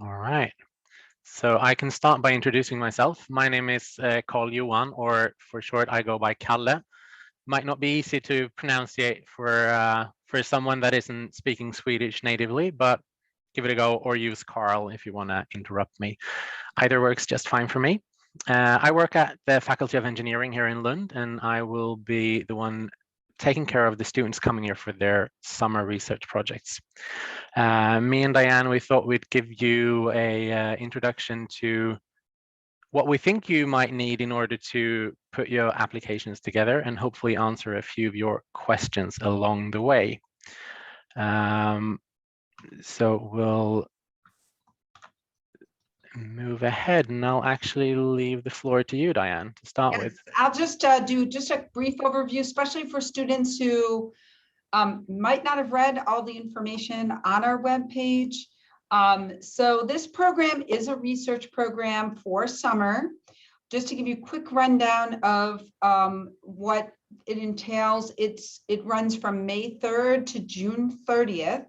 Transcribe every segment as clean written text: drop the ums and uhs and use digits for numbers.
All right. So I can start by introducing myself. My name is Carl Johan, or for short, I go by Kalle. Might not be easy to pronunciate for someone that isn't speaking Swedish natively, but give it a go, or use Carl if you want to interrupt me. Either works just fine for me. I work at the Faculty of Engineering here in Lund, and I will be the one taking care of the students coming here for their summer research projects. Me and Diane, we thought we'd give you a introduction to what we think you might need in order to put your applications together and hopefully answer a few of your questions along the way. So we'll move ahead, and I'll actually leave the floor to you, Diane, to start with. I'll just do just a brief overview, especially for students who might not have read all the information on our webpage. So this program is a research program for summer. Just to give you a quick rundown of what it entails, it runs from May 3rd to June 30th.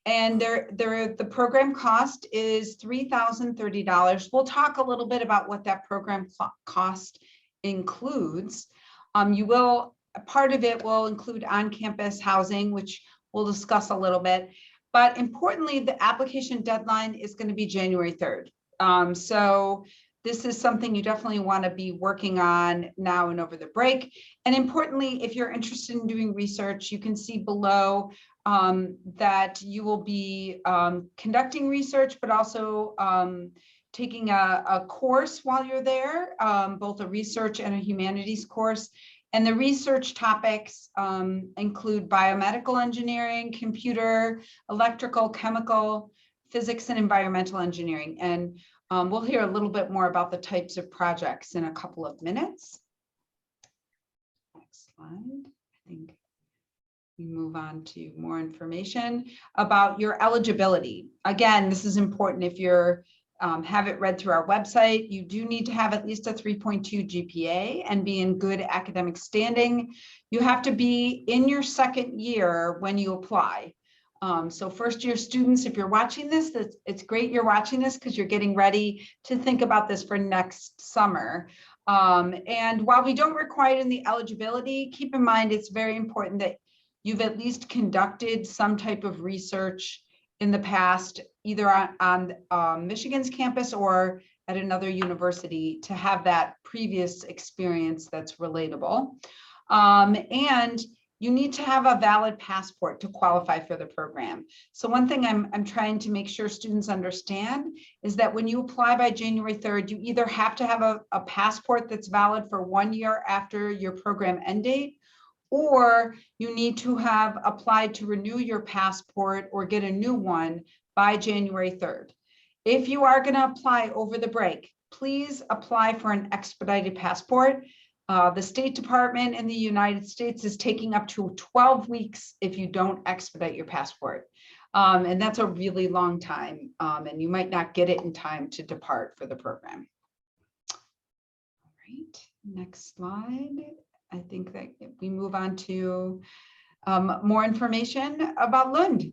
And the program cost is $3,030. We'll talk a little bit about what that program cost includes. Part of it will include on-campus housing, which we'll discuss a little bit. But importantly, the application deadline is going to be January 3rd. So this is something you definitely want to be working on now and over the break. And importantly, if you're interested in doing research, you can see below that you will be conducting research, but also taking a course while you're there, both a research and a humanities course. And the research topics include biomedical engineering, computer, electrical, chemical, physics, and environmental engineering. And we'll hear a little bit more about the types of projects in a couple of minutes. Next slide. I think we move on to more information about your eligibility. Again, this is important. If you're have it read through our website, you do need to have at least a 3.2 GPA and be in good academic standing. You have to be in your second year when you apply. So first year students, if you're watching this, it's great you're watching this because you're getting ready to think about this for next summer. And while we don't require it in the eligibility, keep in mind it's very important that you've at least conducted some type of research in the past, either on Michigan's campus or at another university, to have that previous experience that's relatable. And you need to have a valid passport to qualify for the program. So one thing I'm trying to make sure students understand is that when you apply by January 3rd, you either have to have a passport that's valid for 1 year after your program end date, or you need to have applied to renew your passport or get a new one by January 3rd. If you are going to apply over the break, please apply for an expedited passport. The State Department in the United States is taking up to 12 weeks if you don't expedite your passport. And that's a really long time, and you might not get it in time to depart for the program. All right, next slide. I think that we move on to more information about Lund.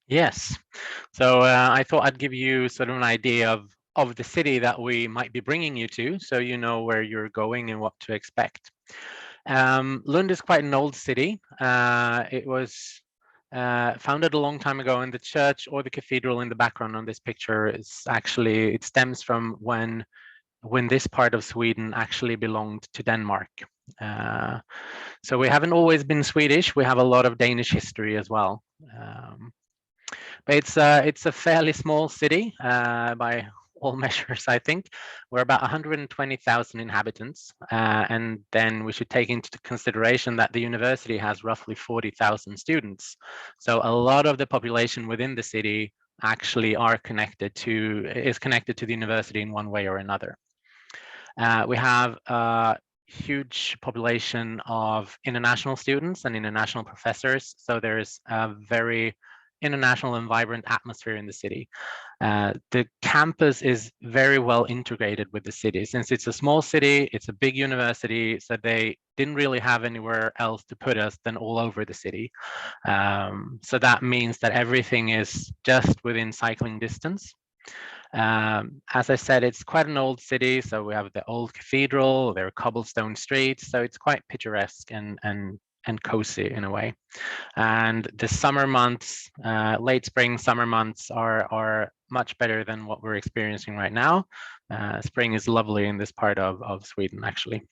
Yes. So I thought I'd give you sort of an idea of the city that we might be bringing you to, so you know where you're going and what to expect. Lund is quite an old city. It was founded a long time ago, and the church or the cathedral in the background on this picture is actually, it stems from when this part of Sweden actually belonged to Denmark. So we haven't always been Swedish. We have a lot of Danish history as well. But it's a fairly small city by all measures, I think. We're about 120,000 inhabitants. And then we should take into consideration that the university has roughly 40,000 students. So a lot of the population within the city actually is connected to the university in one way or another. We have a huge population of international students and international professors. So there's a very international and vibrant atmosphere in the city. The campus is very well integrated with the city. Since it's a small city, it's a big university, so they didn't really have anywhere else to put us than all over the city. So that means that everything is just within cycling distance. As I said, it's quite an old city, so we have the old cathedral, there are cobblestone streets, so it's quite picturesque and cozy in a way. And the summer months, late spring summer months are much better than what we're experiencing right now. Spring is lovely in this part of Sweden, actually.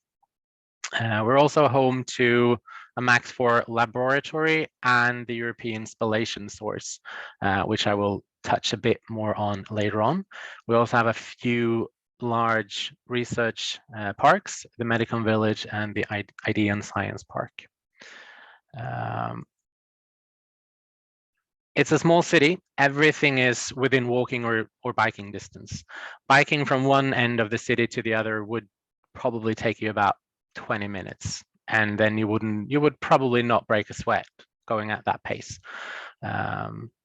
We're also home to a Max 4 laboratory and the European Spallation Source, which I will touch a bit more on later on. We also have a few large research parks, the Medicon Village and the Ideon Science Park. It's a small city. Everything is within walking or biking distance. Biking from one end of the city to the other would probably take you about 20 minutes. And then you would probably not break a sweat going at that pace.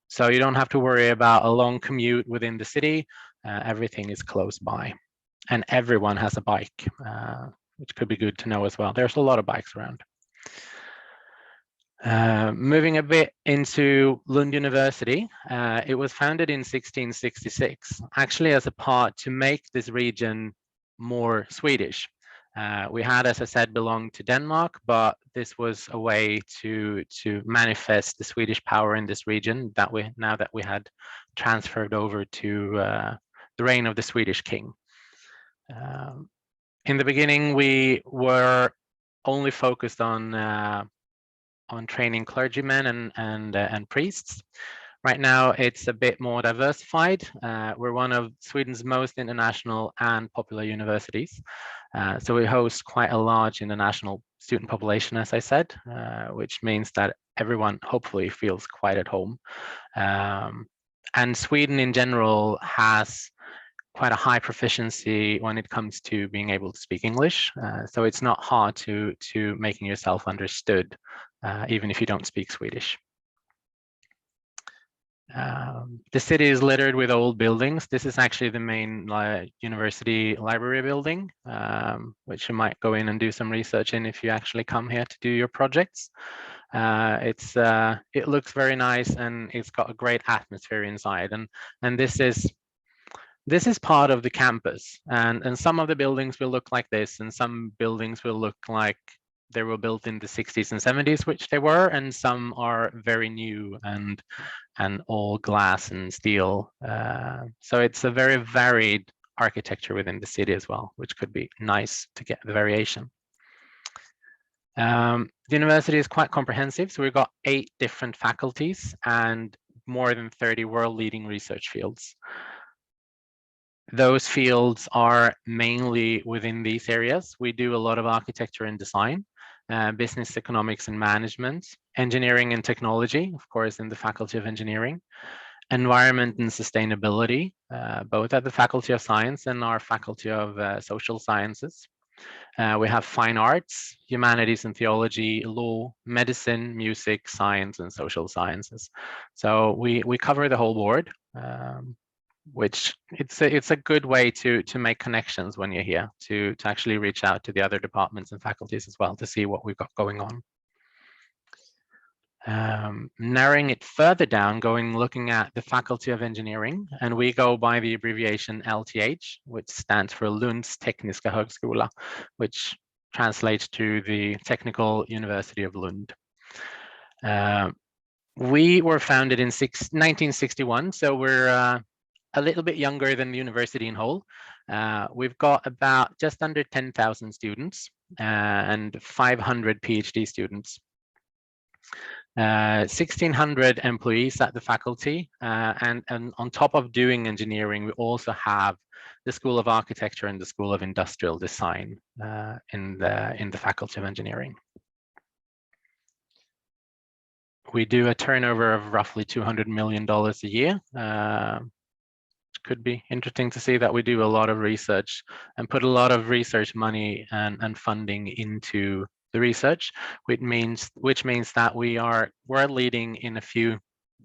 So you don't have to worry about a long commute within the city. Everything is close by. And everyone has a bike, which could be good to know as well. There's a lot of bikes around. Moving a bit into Lund University, it was founded in 1666, actually as a part to make this region more Swedish. We had, as I said, belonged to Denmark, but this was a way to manifest the Swedish power in this region now that we had transferred over to the reign of the Swedish king. In the beginning, we were only focused on training clergymen and priests. Right now, it's a bit more diversified. We're one of Sweden's most international and popular universities. So we host quite a large international student population, as I said, which means that everyone hopefully feels quite at home. And Sweden in general has quite a high proficiency when it comes to being able to speak English. So it's not hard to making yourself understood, even if you don't speak Swedish. The city is littered with old buildings. This is actually the main university library building, which you might go in and do some research in if you actually come here to do your projects. It looks very nice and it's got a great atmosphere inside. And this is part of the campus, and some of the buildings will look like this, and some buildings will look like they were built in the 60s and 70s, which they were, and some are very new and all glass and steel. So it's a very varied architecture within the city as well, which could be nice to get the variation. The university is quite comprehensive, so we've got 8 different faculties and more than 30 world-leading research fields. Those fields are mainly within these areas. We do a lot of architecture and design, business economics and management, engineering and technology, of course, in the Faculty of Engineering, environment and sustainability, both at the Faculty of Science and our Faculty of Social Sciences. We have fine arts, humanities and theology, law, medicine, music, science, and social sciences. So we cover the whole board. Which it's a good way to make connections when you're here, to actually reach out to the other departments and faculties as well to see what we've got going on. Narrowing it further down, looking at the Faculty of Engineering, and we go by the abbreviation LTH, which stands for Lunds Tekniska Högskola, which translates to the Technical University of Lund. We were founded in 1961, so we're a little bit younger than the university in whole. We've got about just under 10,000 students and 500 PhD students. 1,600 employees at the faculty, and on top of doing engineering, we also have the School of Architecture and the School of Industrial Design in the Faculty of Engineering. We do a turnover of roughly $200 million a year. Could be interesting to see that we do a lot of research and put a lot of research money and funding into the research, which means that we are world leading in a few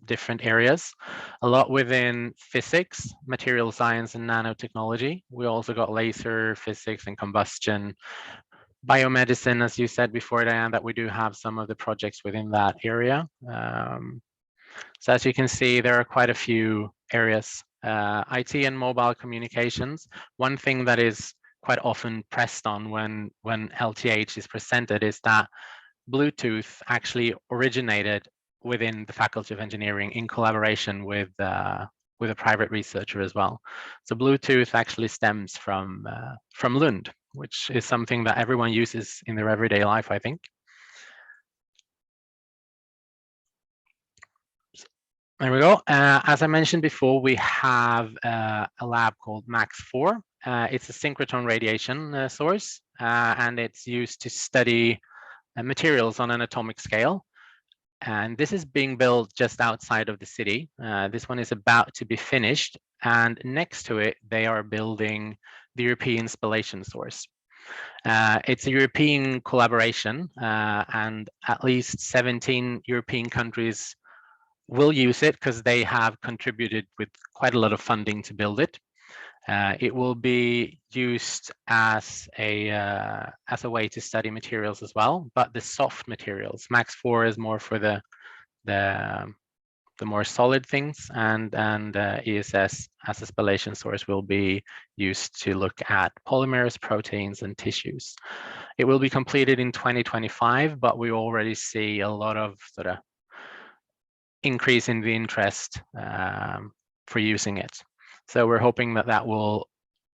different areas, a lot within physics, material science, and nanotechnology. We also got laser physics and combustion, biomedicine, as you said before, Diane, that we do have some of the projects within that area. So as you can see, there are quite a few areas IT and mobile communications. One thing that is quite often pressed on when LTH is presented is that Bluetooth actually originated within the Faculty of Engineering in collaboration with a private researcher as well. So Bluetooth actually stems from Lund, which is something that everyone uses in their everyday life, I think. There we go. As I mentioned before, we have a lab called MAX4. It's a synchrotron radiation source, and it's used to study materials on an atomic scale. And this is being built just outside of the city. This one is about to be finished, and next to it, they are building the European spallation source. It's a European collaboration, and at least 17 European countries will use it because they have contributed with quite a lot of funding to build it. It will be used as a way to study materials as well, but the soft materials. MAX4 is more for the more solid things, and ESS as a spallation source will be used to look at polymers, proteins, and tissues. It will be completed in 2025, but we already see a lot of sort of increase in the interest for using it. So we're hoping that that will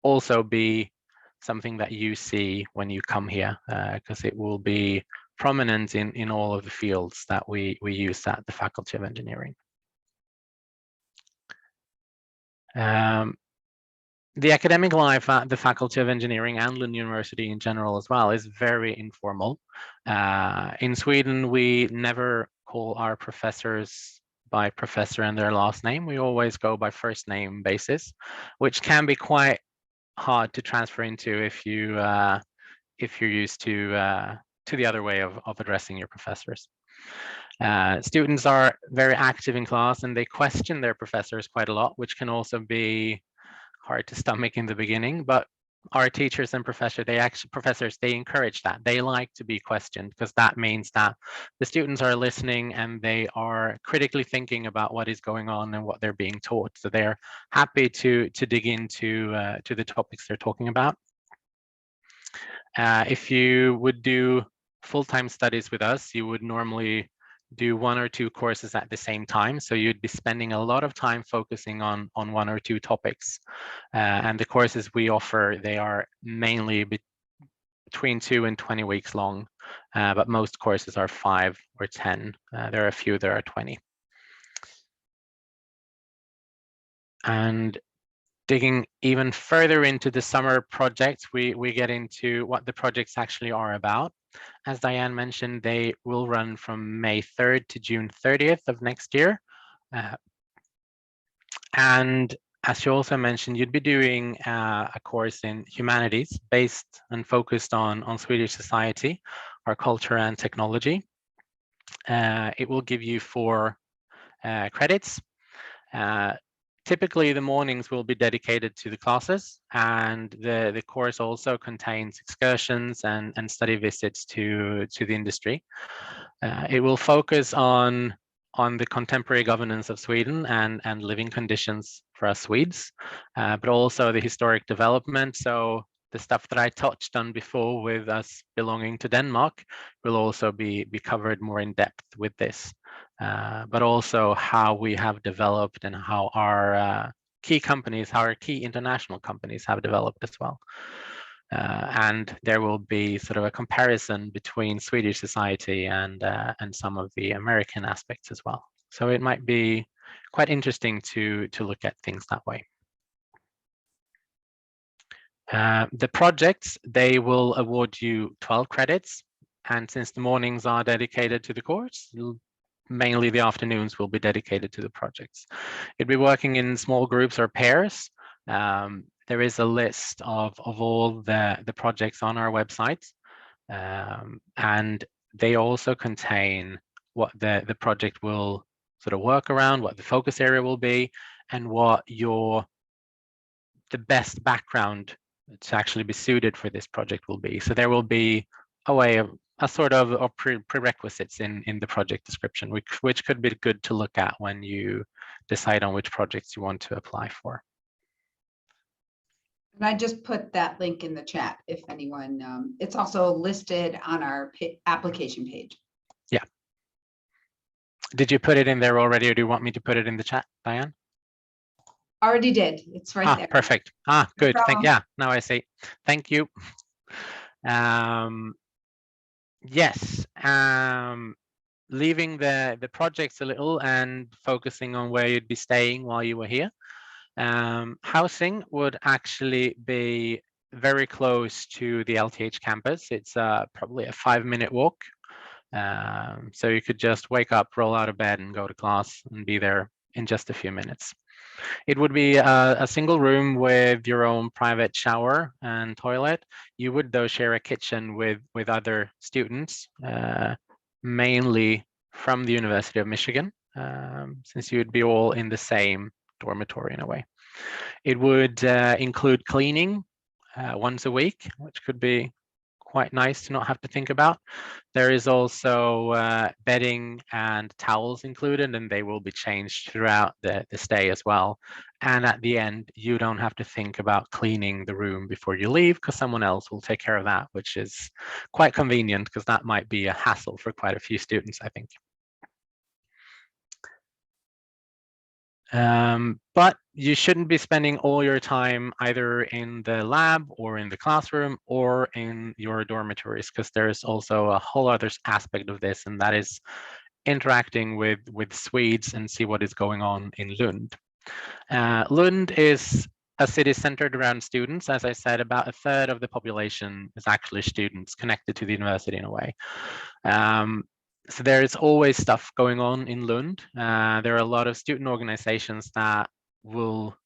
also be something that you see when you come here, because it will be prominent in all of the fields that we use at the Faculty of Engineering. The academic life at the Faculty of Engineering and Lund University in general as well is very informal. In Sweden, we never call our professors by professor and their last name. We always go by first name basis, which can be quite hard to transfer into if you're used to the other way of addressing your professors. Students are very active in class and they question their professors quite a lot, which can also be hard to stomach in the beginning, but our teachers and professors, they encourage that. They like to be questioned because that means that the students are listening and they are critically thinking about what is going on and what they're being taught. So they're happy to dig into to the topics they're talking about. If you would do full-time studies with us, you would normally do 1 or 2 courses at the same time. So you'd be spending a lot of time focusing on 1 or 2 topics. And the courses we offer, they are mainly between 2 and 20 weeks long, but most courses are 5 or 10. There are a few that are 20. And digging even further into the summer projects, we get into what the projects actually are about. As Diane mentioned, they will run from May 3rd to June 30th of next year. And as she also mentioned, you'd be doing a course in humanities based and focused on Swedish society, our culture and technology. It will give you 4 credits. Typically, the mornings will be dedicated to the classes, and the course also contains excursions and study visits to the industry. It will focus on the contemporary governance of Sweden and living conditions for us Swedes, but also the historic development. So the stuff that I touched on before with us belonging to Denmark will also be covered more in depth with this. But also how we have developed and how our key companies, how our key international companies have developed as well. And there will be sort of a comparison between Swedish society and some of the American aspects as well. So it might be quite interesting to look at things that way. The projects, they will award you 12 credits. And since the mornings are dedicated to the course, mainly the afternoons will be dedicated to the projects. You'll be working in small groups or pairs. There is a list of all the projects on our website, and they also contain what the project will sort of work around, what the focus area will be, and what the best background to actually be suited for this project will be. So there will be a sort of prerequisites in the project description, which could be good to look at when you decide on which projects you want to apply for. And I just put that link in the chat if anyone, it's also listed on our application page. Yeah. Did you put it in there already, or do you want me to put it in the chat, Diane? Already did. It's right there. Perfect. Good. Yeah, now I see. Thank you. Yes. Leaving the projects a little and focusing on where you'd be staying while you were here. Housing would actually be very close to the LTH campus. It's probably a 5-minute walk. So you could just wake up, roll out of bed and go to class and be there in just a few minutes. It would be a single room with your own private shower and toilet. You would, though, share a kitchen with other students, mainly from the University of Michigan, since you would be all in the same dormitory in a way. It would include cleaning once a week, which could be quite nice to not have to think about. There is also bedding and towels included, and they will be changed throughout the stay as well. And at the end, you don't have to think about cleaning the room before you leave, because someone else will take care of that, which is quite convenient, because that might be a hassle for quite a few students, I think. But you shouldn't be spending all your time either in the lab or in the classroom or in your dormitories, because there's also a whole other aspect of this, and that is interacting with Swedes and see what is going on in Lund. Lund is a city centered around students. As I said, about a third of the population is actually students connected to the university in a way. So there is always stuff going on in Lund. There are a lot of student organizations that will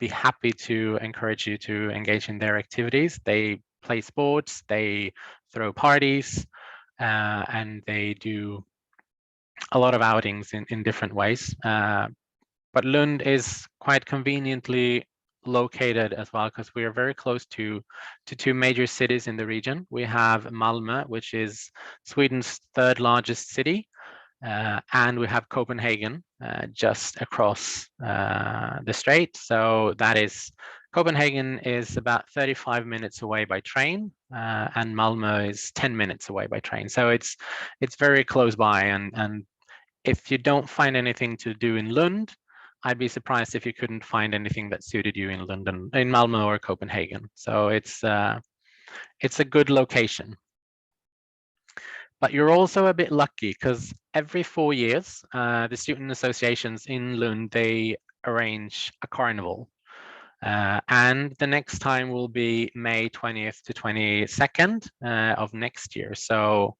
be happy to encourage you to engage in their activities. They play sports, they throw parties, and they do a lot of outings in different ways. But Lund is quite conveniently located as well, because we are very close to two major cities in the region. We have Malmö, which is Sweden's third largest city, and we have Copenhagen just across the strait. So that is, Copenhagen is about 35 minutes away by train, and Malmö is 10 minutes away by train. So it's very close by, and if you don't find anything to do in Lund, I'd be surprised if you couldn't find anything that suited you in London, in Malmö or Copenhagen. So it's a good location. But you're also a bit lucky, because every 4 years, the student associations in Lund, they arrange a carnival. And the next time will be May 20th to 22nd of next year. So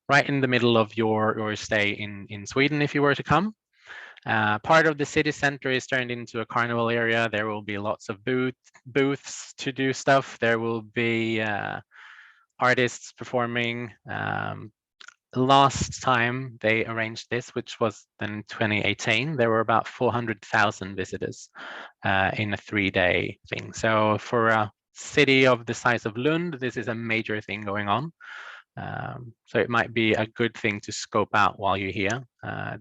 right in the middle of your stay in Sweden, if you were to come. Part of the city center is turned into a carnival area. There will be lots of booths to do stuff. There will be artists performing. Last time they arranged this, which was then in 2018, there were about 400,000 visitors in a 3-day thing. So for a city of the size of Lund, this is a major thing going on. So it might be a good thing to scope out while you're here.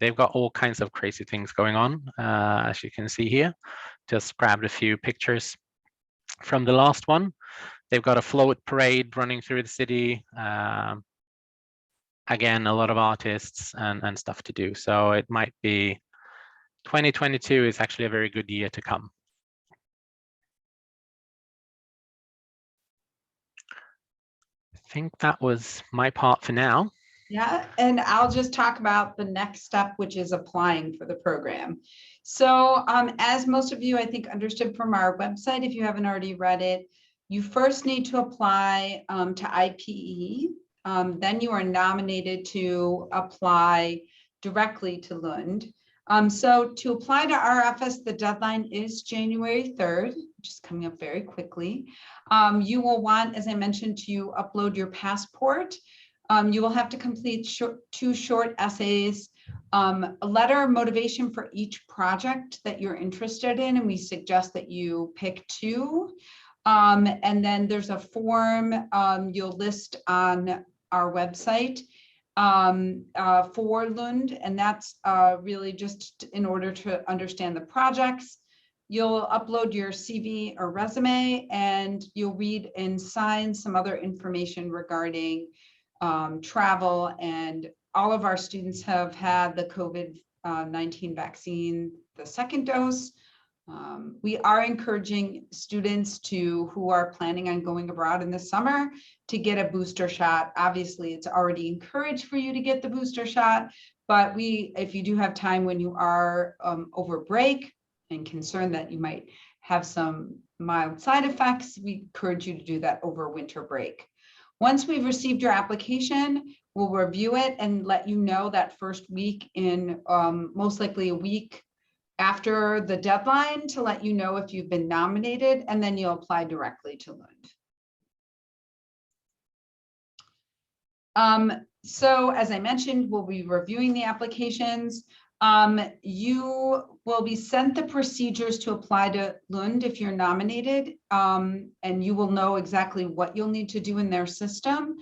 They've got all kinds of crazy things going on, as you can see here. Just grabbed a few pictures from the last one. They've got a float parade running through the city. Again, a lot of artists and stuff to do. So it might be 2022 is actually a very good year to come. I think that was my part for now. Yeah, and I'll just talk about the next step, which is applying for the program. So as most of you, I think, understood from our website, if you haven't already read it, you first need to apply to IPE. Then you are nominated to apply directly to Lund. So to apply to RFS, the deadline is January 3rd, which is coming up very quickly. You will want, as I mentioned, to upload your passport. You will have to complete 2 short essays, a letter of motivation for each project that you're interested in, and we suggest that you pick 2. And then there's a form you'll list on our website. for Lund, and that's really just in order to understand the projects. You'll upload your CV or resume, and you'll read and sign some other information regarding travel. And all of our students have had the COVID-19 vaccine, the second dose. We are encouraging students who are planning on going abroad in the summer to get a booster shot. Obviously, it's already encouraged for you to get the booster shot, but if you do have time when you are over break and concerned that you might have some mild side effects, we encourage you to do that over winter break. Once we've received your application, we'll review it and let you know that first week in most likely a week after the deadline to let you know if you've been nominated, and then you'll apply directly to Lund. So as I mentioned, we'll be reviewing the applications. You will be sent the procedures to apply to Lund if you're nominated, and you will know exactly what you'll need to do in their system.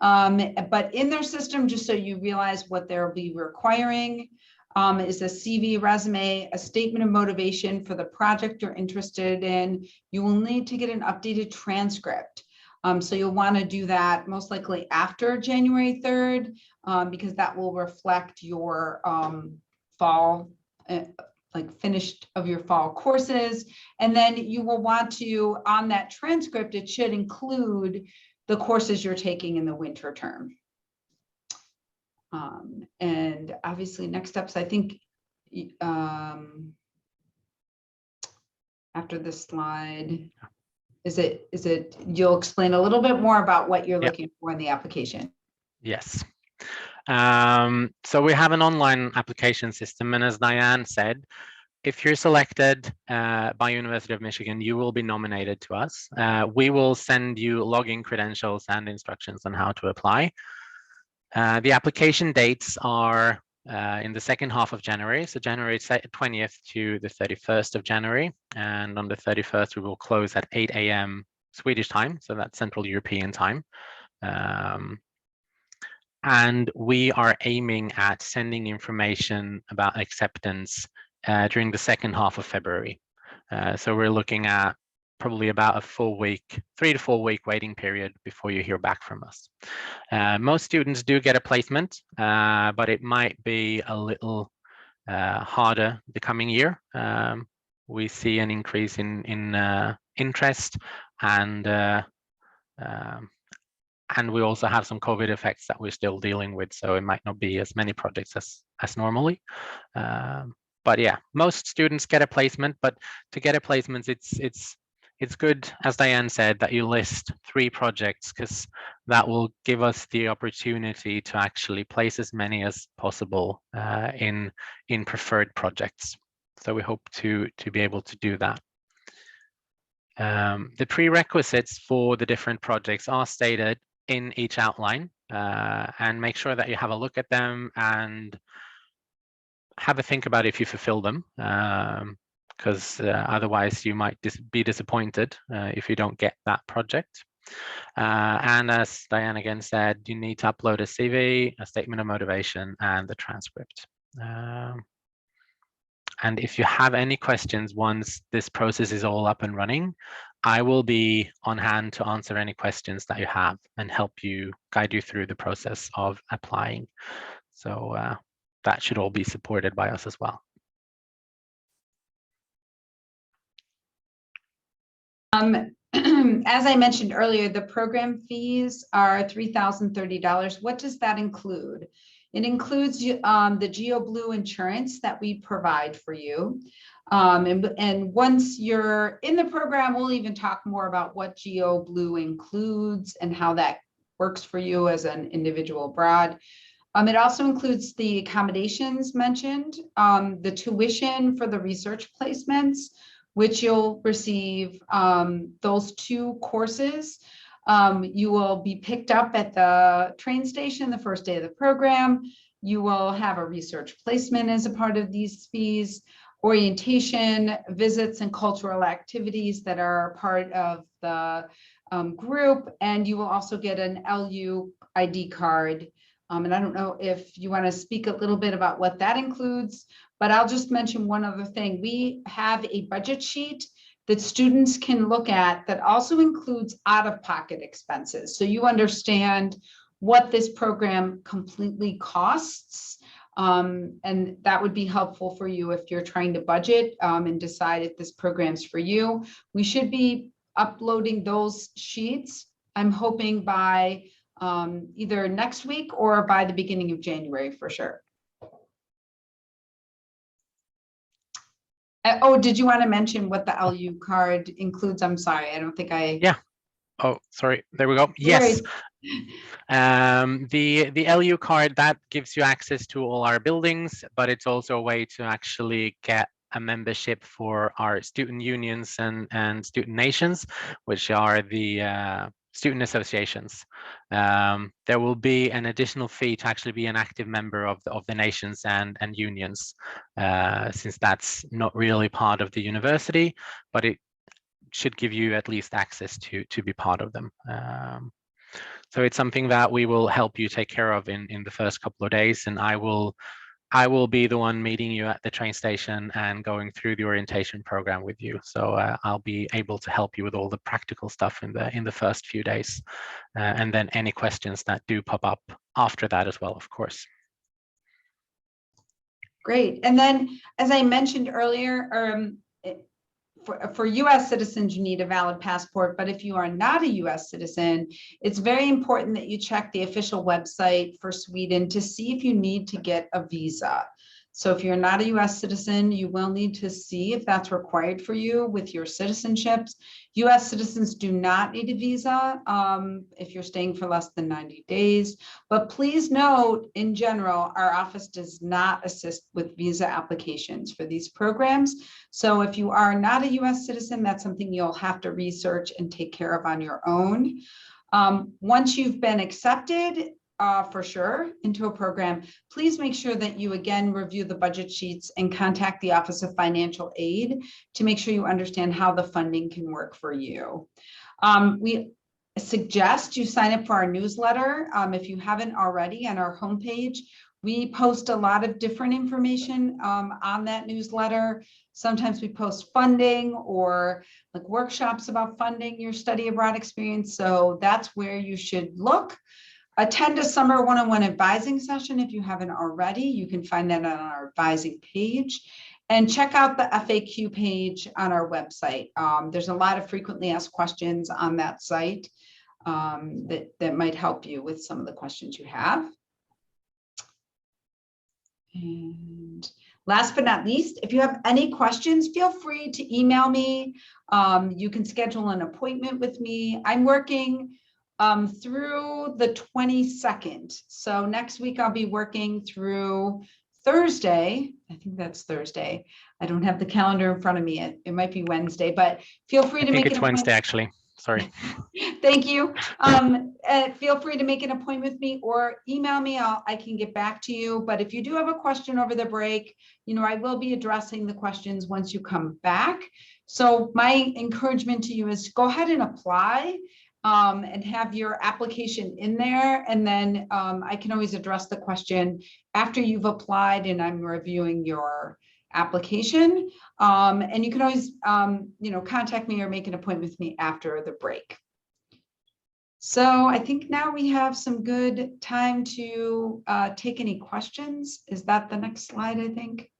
But in their system, just so you realize what they'll be requiring, is a CV, resume, a statement of motivation for the project you're interested in. You will need to get an updated transcript. So you'll want to do that most likely after January 3rd, because that will reflect your fall, like finished of your fall courses. And then you will want to, on that transcript, it should include the courses you're taking in the winter term. And obviously next steps, I think after this slide, is it you'll explain a little bit more about what you're looking for in the application? Yes. So we have an online application system, and as Diane said, if you're selected by University of Michigan, you will be nominated to us. We will send you login credentials and instructions on how to apply. The application dates are in the second half of January, so January 20th to the 31st of January. And on the 31st, we will close at 8 a.m. Swedish time, so that's Central European time. And we are aiming at sending information about acceptance during the second half of February. So we're looking at probably about a 3 to 4 week waiting period before you hear back from us. Most students do get a placement, but it might be a little harder the coming year. We see an increase in interest, and we also have some COVID effects that we're still dealing with, so it might not be as many projects as normally. But yeah, most students get a placement, but to get a placement, it's good, as Diane said, that you list 3 projects, because that will give us the opportunity to actually place as many as possible in preferred projects. So we hope to be able to do that. The prerequisites for the different projects are stated in each outline, and make sure that you have a look at them and have a think about if you fulfill them, because otherwise you might be disappointed if you don't get that project. And as Diane again said, you need to upload a CV, a statement of motivation, and the transcript. And if you have any questions once this process is all up and running, I will be on hand to answer any questions that you have and help you, guide you through the process of applying. So that should all be supported by us as well. As I mentioned earlier, the program fees are $3,030. What does that include? It includes the GeoBlue insurance that we provide for you. And once you're in the program, we'll even talk more about what GeoBlue includes and how that works for you as an individual abroad. It also includes the accommodations mentioned, the tuition for the research placements, which you'll receive those 2 courses. You will be picked up at the train station the first day of the program. You will have a research placement as a part of these fees, orientation, visits, and cultural activities that are part of the group. And you will also get an LU ID card And I don't know if you want to speak a little bit about what that includes, but I'll just mention one other thing. We have a budget sheet that students can look at that also includes out-of-pocket expenses. So you understand what this program completely costs. And that would be helpful for you if you're trying to budget and decide if this program's for you. We should be uploading those sheets, I'm hoping by either next week or by the beginning of January for sure. Oh, did you want to mention what the LU card includes? I'm sorry, I don't think I. Yeah. Oh, sorry. There we go. Yes. The LU card, that gives you access to all our buildings, but it's also a way to actually get a membership for our student unions and student nations, which are the student associations. There will be an additional fee to actually be an active member of the nations and unions, since that's not really part of the university, but it should give you at least access to be part of them. So it's something that we will help you take care of in the first couple of days, and I will be the one meeting you at the train station and going through the orientation program with you. So I'll be able to help you with all the practical stuff in the first few days, and then any questions that do pop up after that as well, of course. Great. And then, as I mentioned earlier, for US citizens, you need a valid passport, but if you are not a US citizen, it's very important that you check the official website for Sweden to see if you need to get a visa. So if you're not a US citizen, you will need to see if that's required for you with your citizenships. US citizens do not need a visa if you're staying for less than 90 days. But please note, in general, our office does not assist with visa applications for these programs. So if you are not a US citizen, that's something you'll have to research and take care of on your own. Once you've been accepted, for sure, into a program, please make sure that you again review the budget sheets and contact the Office of Financial Aid to make sure you understand how the funding can work for you. We suggest you sign up for our newsletter if you haven't already. On our homepage, we post a lot of different information on that newsletter. Sometimes we post funding or like workshops about funding your study abroad experience. So that's where you should look. Attend a summer one-on-one advising session if you haven't already. You can find that on our advising page. And check out the FAQ page on our website. There's a lot of frequently asked questions on that site that might help you with some of the questions you have. And last but not least, if you have any questions, feel free to email me. You can schedule an appointment with me. I'm working through the 22nd. So next week I'll be working through Thursday. I think that's Thursday. I don't have the calendar in front of me. It might be Wednesday, but feel free to make it. It's Wednesday, actually. Sorry. Thank you. Feel free to make an appointment with me or email me. I can get back to you. But if you do have a question over the break, I will be addressing the questions once you come back. So my encouragement to you is go ahead and apply. And have your application in there. And then I can always address the question after you've applied and I'm reviewing your application. And you can always, contact me or make an appointment with me after the break. So I think now we have some good time to take any questions. Is that the next slide, I think?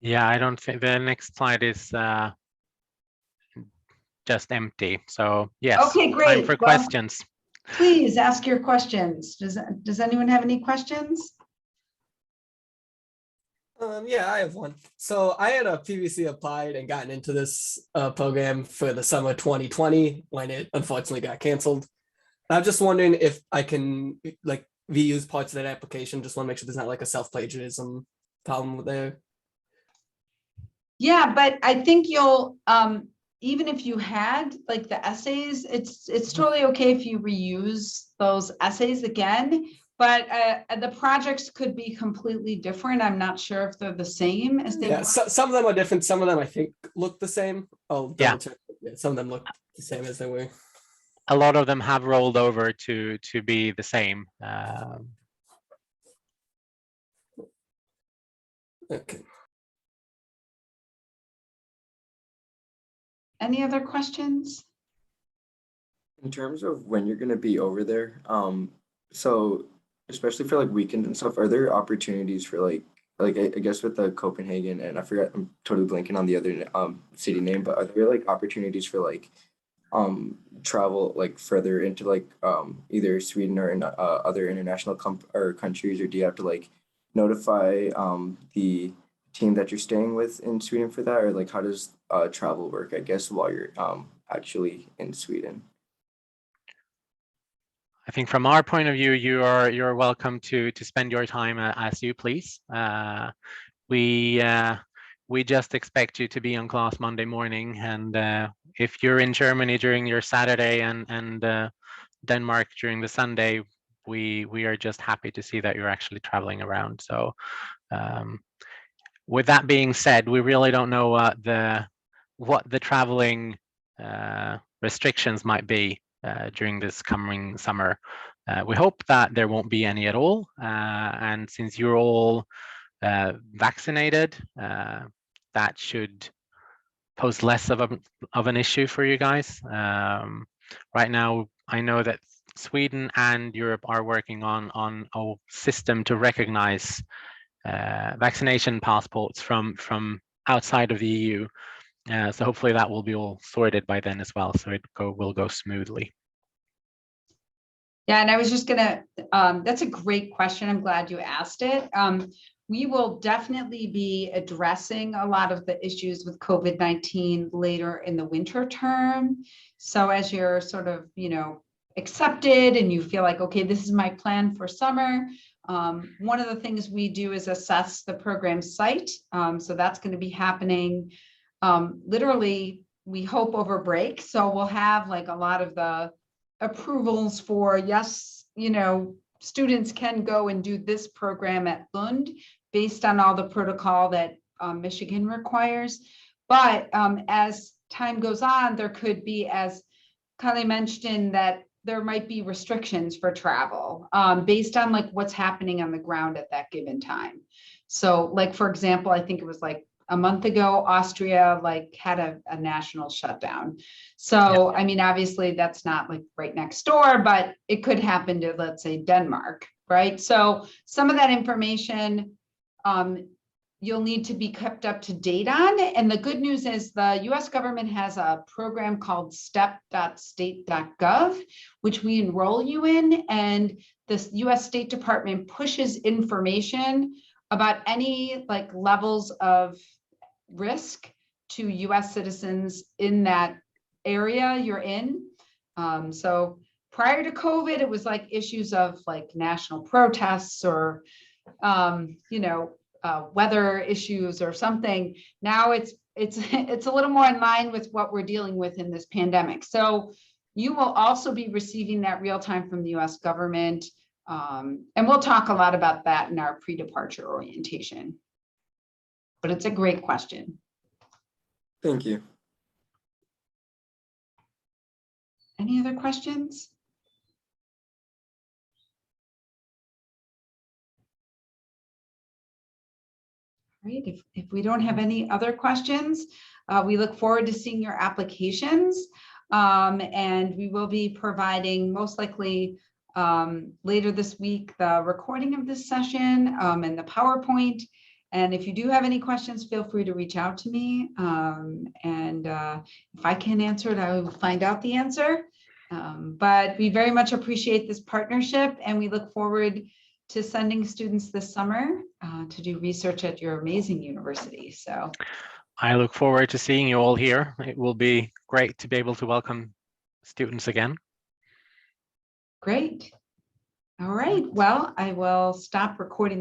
Yeah, I don't think the next slide is just empty. So yes, okay, great. Time for questions. Please ask your questions. Does anyone have any questions? Yeah, I have one. So I had previously applied and gotten into this program for the summer 2020 when it unfortunately got canceled. I'm just wondering if I can like reuse parts of that application. Just want to make sure there's not like a self-plagiarism problem there. Yeah, but I think you'll even if you had like the essays, it's totally okay if you reuse those essays again, but the projects could be completely different. I'm not sure if they're the same as they were. Some of them are different. Some of them I think look the same. Oh, yeah. Check. Yeah, some of them look the same as they were. a lot of them have rolled over to be the same. Okay. Any other questions? In terms of when you're going to be over there, so especially for like weekends and stuff, are there opportunities for like I guess with the Copenhagen, and I forgot, I'm totally blanking on the other city name, but are there like opportunities for like travel like further into like either Sweden or in other international or countries, or do you have to like notify the team that you're staying with in Sweden for that, or like how does travel work, I guess, while you're actually in Sweden? I think from our point of view, you're welcome to spend your time as you please. We just expect you to be on class Monday morning, and if you're in Germany during your Saturday and Denmark during the Sunday, we are just happy to see that you're actually traveling around. So with that being said, we really don't know what the traveling restrictions might be during this coming summer. We hope that there won't be any at all, and since you're all vaccinated, that should pose less of an issue for you guys. Right now, I know that Sweden and Europe are working on a system to recognize vaccination passports from outside of the EU. So hopefully that will be all sorted by then as well, so it will go smoothly. Yeah, and I was just gonna, that's a great question. I'm glad you asked it. We will definitely be addressing a lot of the issues with COVID-19 later in the winter term. So as you're sort of, accepted and you feel like, okay, this is my plan for summer, one of the things we do is assess the program site. So that's going to be happening literally, we hope, over break. So we'll have like a lot of the approvals for, yes, students can go and do this program at Lund based on all the protocol that Michigan requires. But as time goes on, there could be, as Kylie mentioned, that there might be restrictions for travel based on like what's happening on the ground at that given time. So like, for example, I think it was like a month ago, Austria like had a national shutdown. So, yeah. I mean, obviously that's not like right next door, but it could happen to, let's say, Denmark, right? So some of that information you'll need to be kept up to date on. And the good news is the US government has a program called step.state.gov, which we enroll you in. And the US State Department pushes information about any like levels of risk to US citizens in that area you're in. So prior to COVID, it was like issues of like national protests or, weather issues or something. Now it's a little more in line with what we're dealing with in this pandemic. So you will also be receiving that real time from the US government. And we'll talk a lot about that in our pre-departure orientation. But it's a great question. Thank you. Any other questions? Great. If we don't have any other questions, we look forward to seeing your applications. And we will be providing most likely later this week the recording of this session and the PowerPoint. And if you do have any questions, feel free to reach out to me. If I can answer it, I will find out the answer. But we very much appreciate this partnership, and we look forward to sending students this summer to do research at your amazing university. So I look forward to seeing you all here. It will be great to be able to welcome students again. Great. All right. Well, I will stop recording this.